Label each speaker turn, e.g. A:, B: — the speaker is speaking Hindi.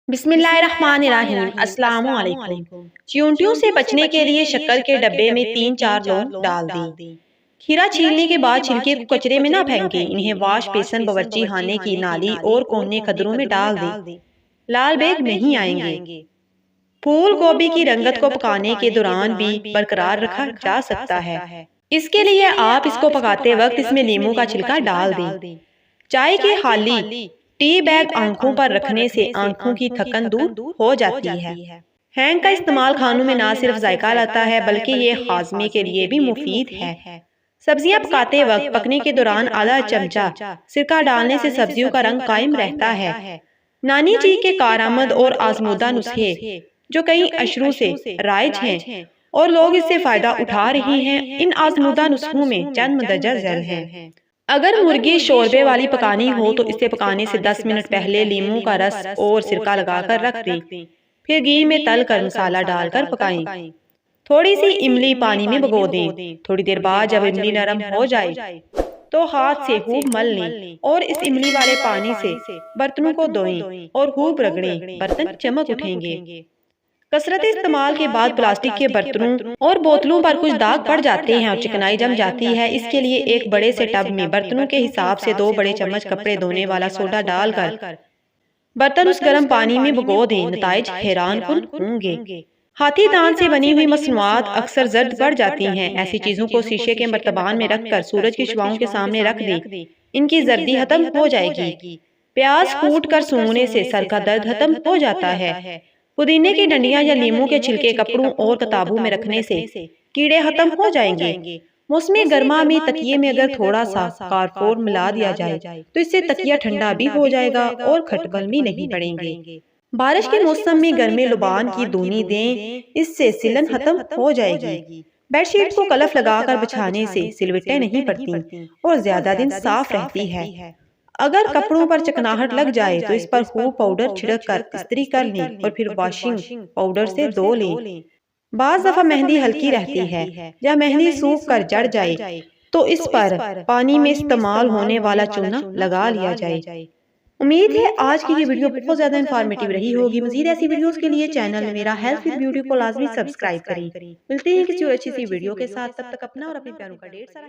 A: बिस्मिल्लाहिर्रहमानिर्रहीम अस्सलामु अलैकुम। चींटियों से बचने के लिए शक्कर के डब्बे में 3-4 लौंग डाल दें। खीरा छीलने के बाद छिलके को कचरे में ना फेंकें। इन्हें वाश बेसन बावर्ची खाने की नाली और कोने खदरों में डाल दें। लाल बेग नहीं आएंगे। फूल गोभी की रंगत को पकाने के दौरान भी बरकरार रखा जा सकता है। इसके लिए आप इसको पकाते वक्त इसमें नींबू का छिलका डाल दें। चाय की हाली टी बैग आंखों पर रखने से आंखों की थकन दूर हो जाती है। हैंग का इस्तेमाल खानों में ना सिर्फ जायका लाता है बल्कि ये हाजमे के लिए भी मुफीद है। सब्जियां पकाते वक्त पकने के दौरान आधा चमचा सिरका डालने से सब्जियों का रंग कायम रहता है। नानी जी के कारआमद और आजमूदा नुस्खे जो कई अशरों से राइज हैं और लोग इससे फायदा उठा रहे हैं। इन आजमूदा नुस्खों में चंद मंदरजा झैल हैं। अगर मुर्गी शोरबे वाली पकानी हो तो इसे पकाने से 10 मिनट पहले लीमू का रस और सिरका लगाकर रख दें। फिर घी में तल कर मसाला डालकर पकाएं। थोड़ी सी इमली पानी में भिगो दें। थोड़ी देर बाद जब इमली नरम हो जाए तो हाथ से खूब मल लें और इस इमली वाले पानी से बर्तनों को धोएं और खूब रगड़ें। बर्तन चमक उठेंगे। कसरत इस्तेमाल के बाद प्लास्टिक के बर्तनों और बोतलों पर कुछ दाग पड़ जाते हैं और चिकनाई जम जाती है। इसके लिए एक बड़े से टब में बर्तनों के हिसाब से 2 बड़े चम्मच कपड़े धोने वाला सोडा डालकर बर्तन उस गर्म पानी में भिगो दें। नताइज हैरानकुन होंगे। हाथी दांत से बनी हुई मसनूआत अक्सर जर्द पड़ जाती हैं। ऐसी चीजों को शीशे के मर्तबान में रखकर सूरज की शुआओं के सामने रख दें। इनकी जर्दी खत्म हो जाएगी। प्याज कूट कर सूंघने से सर का दर्द खत्म हो जाता है। पुदीने की डंडियां या नींबू के छिलके कपड़ों और किताबों में रखने से कीड़े खत्म हो जाएंगे। मौसमी गर्मा में तकिए में अगर थोड़ा सा कारफोर मिला दिया जाए तो इससे तकिया ठंडा भी हो जाएगा और खटबल भी नहीं पड़ेंगे। बारिश के मौसम में घर में लुबान की दूनी दें, इससे सिलन खत्म हो जाएगी। बेडशीट को कलफ लगाकर बिछाने से सिलवटें नहीं पड़ती और ज्यादा दिन साफ रहती है। अगर कपड़ों पर चिकनाहट लग जाए तो इस पर खूब पाउडर छिड़क कर इस्त्री कर लें और फिर वॉशिंग पाउडर से धो लें। बाज दफा मेहंदी हल्की रहती है या मेहंदी सूख कर जड़ जाए तो इस पर पानी में इस्तेमाल होने वाला चूना लगा लिया जाए। उम्मीद है आज की ये वीडियो बहुत ज्यादा इन्फॉर्मेटिव रही होगी। मजीद ऐसी वीडियोस के लिए चैनल में मेरा हेल्थ विद ब्यूटी को लाजमी सब्सक्राइब करें। मिलते हैं किसी और अच्छी सी वीडियो के साथ। तब तक अपना और अपने प्यारों का ढेर सारा